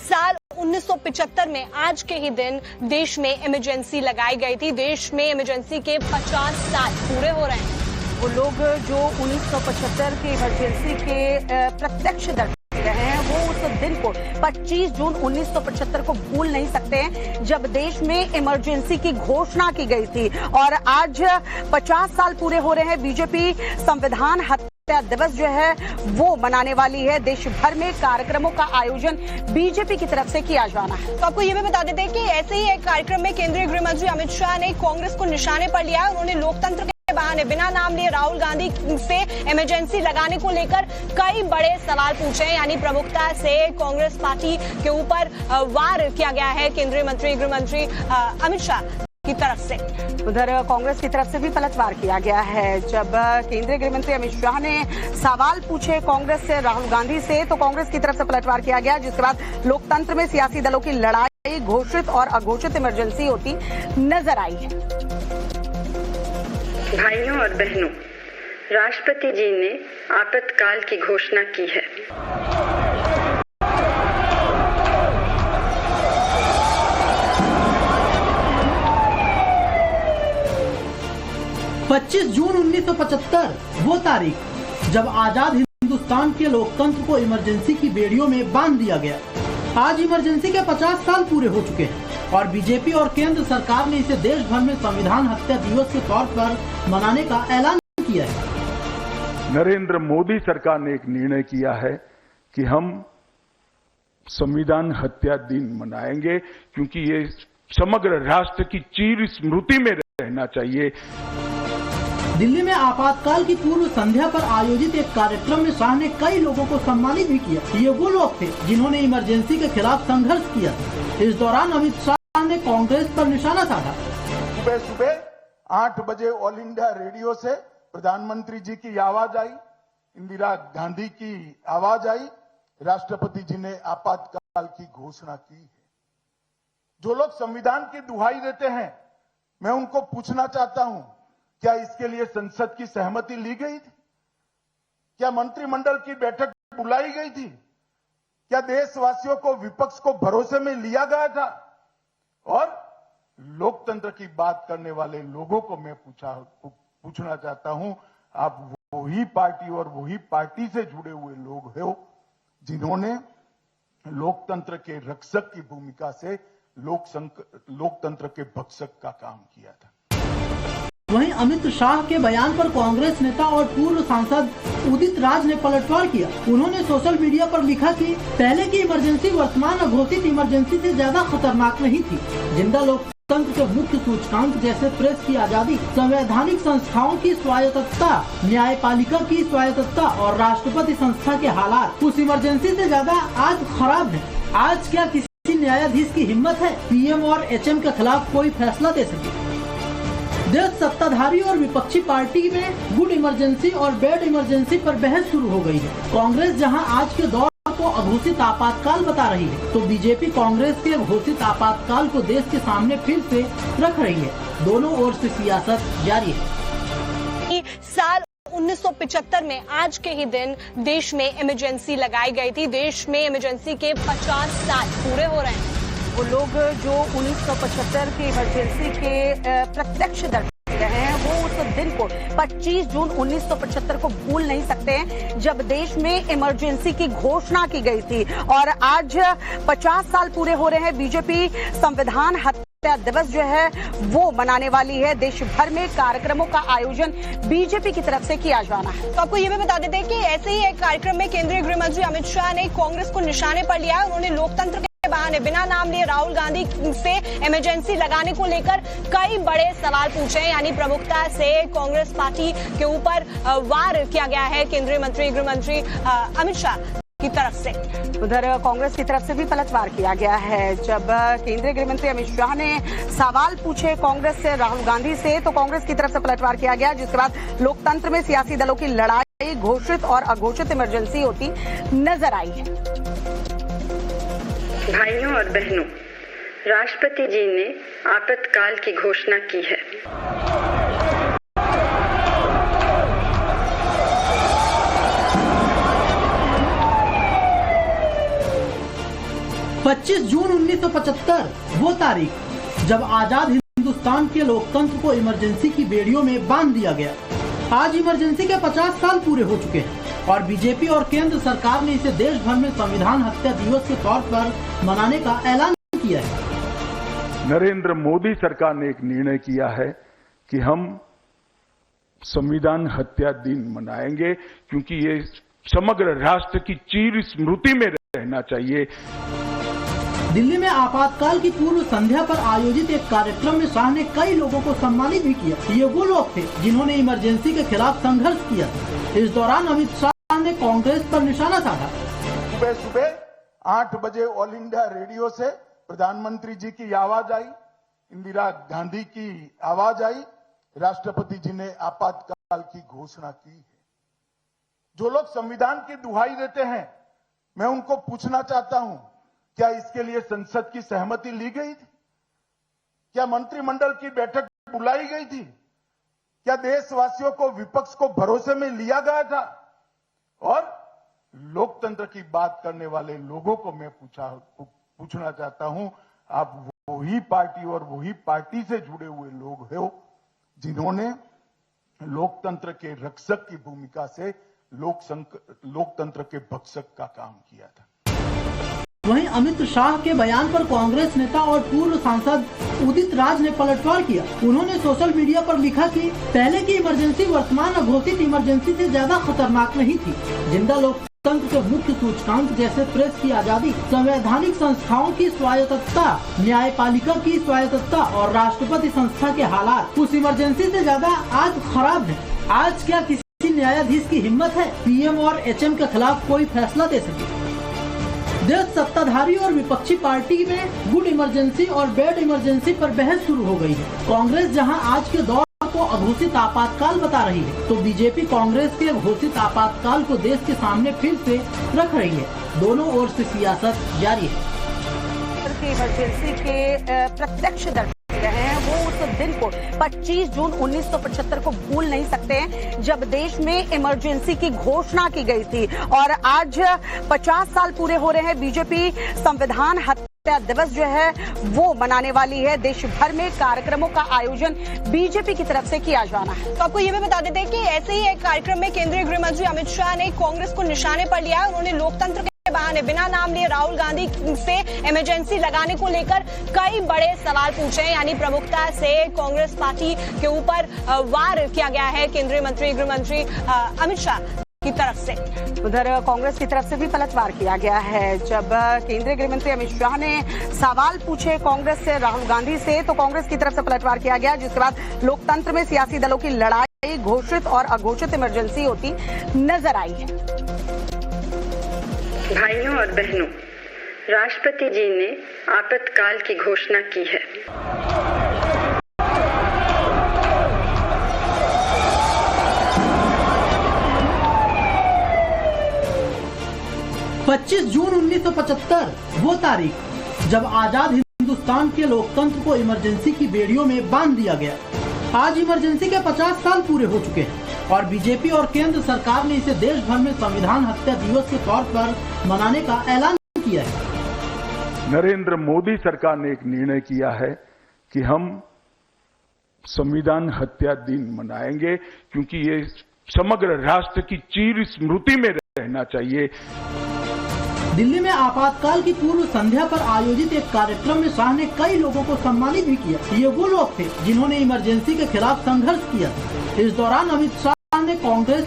साल 1975 में आज के ही दिन देश में इमरजेंसी लगाई गई थी। देश में इमरजेंसी के 50 साल पूरे हो रहे हैं। वो लोग जो 1975 की इमरजेंसी के प्रत्यक्षदर्शी रहे हैं वो उस दिन को 25 जून 1975 को भूल नहीं सकते हैं जब देश में इमरजेंसी की घोषणा की गई थी। और आज 50 साल पूरे हो रहे हैं। बीजेपी संविधान हत्या दिवस जो है वो मनाने वाली है। देश भर में कार्यक्रमों का आयोजन बीजेपी की तरफ से किया जाना है। तो आपको ये भी बता देते हैं कि ऐसे ही एक कार्यक्रम में केंद्रीय गृह मंत्री अमित शाह ने कांग्रेस को निशाने पर लिया है। उन्होंने लोकतंत्र के बहाने बिना नाम लिए राहुल गांधी से इमरजेंसी लगाने को लेकर कई बड़े सवाल पूछे हैं। यानी प्रमुखता से कांग्रेस पार्टी के ऊपर वार किया गया है केंद्रीय मंत्री गृह मंत्री अमित शाह की तरफ से। उधर कांग्रेस की तरफ से भी पलटवार किया गया है। जब केंद्रीय गृह मंत्री अमित शाह ने सवाल पूछे कांग्रेस से राहुल गांधी से तो कांग्रेस की तरफ से पलटवार किया गया, जिसके बाद लोकतंत्र में सियासी दलों की लड़ाई घोषित और अघोषित इमरजेंसी होती नजर आई है। भाइयों और बहनों, राष्ट्रपति जी ने आपातकाल की घोषणा की है। 25 जून 1975 वो तारीख जब आजाद हिंदुस्तान के लोकतंत्र को इमरजेंसी की बेड़ियों में बांध दिया गया। आज इमरजेंसी के 50 साल पूरे हो चुके हैं और बीजेपी और केंद्र सरकार ने इसे देश भर में संविधान हत्या दिवस के तौर पर मनाने का ऐलान किया है। नरेंद्र मोदी सरकार ने एक निर्णय किया है कि हम संविधान हत्या दिन मनाएंगे, क्योंकि ये समग्र राष्ट्र की चिर स्मृति में रहना चाहिए। दिल्ली में आपातकाल की पूर्व संध्या पर आयोजित एक कार्यक्रम में शाह ने कई लोगों को सम्मानित भी किया। ये वो लोग थे जिन्होंने इमरजेंसी के खिलाफ संघर्ष किया। इस दौरान अमित शाह ने कांग्रेस पर निशाना साधा। सुबह सुबह 8 बजे ऑल इंडिया रेडियो से प्रधानमंत्री जी की आवाज आई, इंदिरा गांधी की आवाज आई, राष्ट्रपति जी ने आपातकाल की घोषणा की है। जो लोग संविधान की दुहाई देते हैं, मैं उनको पूछना चाहता हूं, क्या इसके लिए संसद की सहमति ली गई थी? क्या मंत्रिमंडल की बैठक बुलाई गई थी? क्या देशवासियों को, विपक्ष को भरोसे में लिया गया था? और लोकतंत्र की बात करने वाले लोगों को मैं पूछना चाहता हूं, आप वही पार्टी और वही पार्टी से जुड़े हुए लोग हो जिन्होंने लोकतंत्र के रक्षक की भूमिका से लोकतंत्र के भक्षक का काम किया था। वहीं अमित शाह के बयान पर कांग्रेस नेता और पूर्व सांसद उदित राज ने पलटवार किया। उन्होंने सोशल मीडिया पर लिखा कि पहले की इमरजेंसी वर्तमान अघोषित इमरजेंसी से ज्यादा खतरनाक नहीं थी। जिंदा लोकतंत्र के मुख्य सूचकांक जैसे प्रेस की आजादी, संवैधानिक संस्थाओं की स्वायत्तता, न्यायपालिका की स्वायत्तता और राष्ट्रपति संस्था के हालात उस इमरजेंसी से ज्यादा आज खराब है। आज क्या किसी न्यायाधीश की हिम्मत है पीएम और एचएम के खिलाफ कोई फैसला दे सके? देश सत्ताधारी और विपक्षी पार्टी में गुड इमरजेंसी और बैड इमरजेंसी पर बहस शुरू हो गई है। कांग्रेस जहां आज के दौर को अघोषित आपातकाल बता रही है, तो बीजेपी कांग्रेस के घोषित आपातकाल को देश के सामने फिर से रख रही है। दोनों ओर से सियासत जारी है। साल 1975 में आज के ही दिन देश में इमरजेंसी लगाई गई थी। देश में इमरजेंसी के 50 साल पूरे हो रहे हैं। वो लोग जो 1975 की इमरजेंसी के प्रत्यक्षदर्शी रहे हैं वो उस दिन को 25 जून 1975 को भूल नहीं सकते हैं जब देश में इमरजेंसी की घोषणा की गई थी। और आज 50 साल पूरे हो रहे हैं। बीजेपी संविधान हत्या दिवस जो है वो मनाने वाली है। देश भर में कार्यक्रमों का आयोजन बीजेपी की तरफ से किया जाना है। तो आपको ये भी बता देते हैं कि ऐसे ही एक कार्यक्रम में केंद्रीय गृह मंत्री अमित शाह ने कांग्रेस को निशाने पर लिया है। उन्होंने लोकतंत्र के बहाने बिना नाम लिए राहुल गांधी से इमरजेंसी लगाने को लेकर कई बड़े सवाल पूछे हैं। यानी प्रमुखता से कांग्रेस पार्टी के ऊपर वार किया गया है केंद्रीय मंत्री गृह मंत्री अमित शाह की तरफ से। उधर कांग्रेस की तरफ से भी पलटवार किया गया है। जब केंद्रीय गृह मंत्री अमित शाह ने सवाल पूछे कांग्रेस से राहुल गांधी से तो कांग्रेस की तरफ से पलटवार किया गया, जिसके बाद लोकतंत्र में सियासी दलों की लड़ाई घोषित और अघोषित इमरजेंसी होती नजर आई है। भाइयों और बहनों, राष्ट्रपति जी ने आपातकाल की घोषणा की है। 25 25 जून 1975 वो तारीख जब आजाद हिंदुस्तान के लोकतंत्र को इमरजेंसी की बेड़ियों में बांध दिया गया। आज इमरजेंसी के 50 साल पूरे हो चुके हैं और बीजेपी और केंद्र सरकार ने इसे देश भर में संविधान हत्या दिवस के तौर पर मनाने का ऐलान किया है। नरेंद्र मोदी सरकार ने एक निर्णय किया है कि हम संविधान हत्या दिन मनाएंगे, क्योंकि ये समग्र राष्ट्र की चीर स्मृति में रहना चाहिए। दिल्ली में आपातकाल की पूर्व संध्या पर आयोजित एक कार्यक्रम में शाह ने कई लोगों को सम्मानित भी किया। ये वो लोग थे जिन्होंने इमरजेंसी के खिलाफ संघर्ष किया। इस दौरान अमित शाह ने कांग्रेस पर निशाना साधा। सुबह सुबह 8 बजे ऑल इंडिया रेडियो से प्रधानमंत्री जी की आवाज आई, इंदिरा गांधी की आवाज आई, राष्ट्रपति जी ने आपातकाल की घोषणा की है। जो लोग संविधान की दुहाई देते हैं, मैं उनको पूछना चाहता हूं, क्या इसके लिए संसद की सहमति ली गई थी? क्या मंत्रिमंडल की बैठक बुलाई गई थी? क्या देशवासियों को, विपक्ष को भरोसे में लिया गया था? और लोकतंत्र की बात करने वाले लोगों को मैं पूछना चाहता हूं, आप वही पार्टी और वही पार्टी से जुड़े हुए लोग हो जिन्होंने लोकतंत्र के रक्षक की भूमिका से लोकतंत्र के भक्षक का काम किया था। वहीं अमित शाह के बयान पर कांग्रेस नेता और पूर्व सांसद उदित राज ने पलटवार किया। उन्होंने सोशल मीडिया पर लिखा कि पहले की इमरजेंसी वर्तमान घोषित इमरजेंसी से ज्यादा खतरनाक नहीं थी। जिंदा लोकतंत्र के मुख्य सूचकांक जैसे प्रेस की आजादी, संवैधानिक संस्थाओं की स्वायत्तता, न्यायपालिका की स्वायत्तता और राष्ट्रपति संस्था के हालात उस इमरजेंसी से ज्यादा आज खराब है। आज क्या किसी न्यायाधीश की हिम्मत है पीएम और एचएम के खिलाफ कोई फैसला दे सके? देश सत्ताधारी और विपक्षी पार्टी में गुड इमरजेंसी और बैड इमरजेंसी पर बहस शुरू हो गई है। कांग्रेस जहां आज के दौर को अघोषित आपातकाल बता रही है, तो बीजेपी कांग्रेस के घोषित आपातकाल को देश के सामने फिर से रख रही है। दोनों ओर से सियासत जारी है। इमरजेंसी के प्रत्यक्षदर्शी रहे हैं, वो उस दिन को 25 जून 1975 को भूल नहीं सकते हैं जब देश में इमरजेंसी की घोषणा की गई थी। और आज 50 साल पूरे हो रहे हैं। बीजेपी संविधान हत्या दिवस जो है वो मनाने वाली है। देश भर में कार्यक्रमों का आयोजन बीजेपी की तरफ से किया जाना है। तो आपको ये भी बता देते हैं कि ऐसे ही एक कार्यक्रम में केंद्रीय गृह मंत्री अमित शाह ने कांग्रेस को निशाने पर लिया है। उन्होंने लोकतंत्र के बहाने बिना नाम लिए राहुल गांधी से इमरजेंसी लगाने को लेकर कई बड़े सवाल पूछे हैं। यानी प्रमुखता से कांग्रेस पार्टी के ऊपर वार किया गया है केंद्रीय मंत्री, गृह मंत्री अमित शाह की तरफ से। उधर कांग्रेस की तरफ से भी पलटवार किया गया है। जब केंद्रीय गृह मंत्री अमित शाह ने सवाल पूछे कांग्रेस से, राहुल गांधी से, तो कांग्रेस की तरफ से पलटवार किया गया, जिसके बाद लोकतंत्र में सियासी दलों की लड़ाई घोषित और अघोषित इमरजेंसी होती नजर आई है। भाइयों और बहनों, राष्ट्रपति जी ने आपातकाल की घोषणा की है। 25 जून 1975 वो तारीख जब आजाद हिंदुस्तान के लोकतंत्र को इमरजेंसी की बेड़ियों में बांध दिया गया। आज इमरजेंसी के 50 साल पूरे हो चुके हैं और बीजेपी और केंद्र सरकार ने इसे देश भर में संविधान हत्या दिवस के तौर पर मनाने का ऐलान किया है। नरेंद्र मोदी सरकार ने एक निर्णय किया है कि हम संविधान हत्या दिन मनाएंगे, क्योंकि ये समग्र राष्ट्र की चीर स्मृति में रहना चाहिए। दिल्ली में आपातकाल की पूर्व संध्या पर आयोजित एक कार्यक्रम में शाह ने कई लोगों को सम्मानित भी किया। ये वो लोग थे जिन्होंने इमरजेंसी के खिलाफ संघर्ष किया। इस दौरान अमित शाह ने कांग्रेस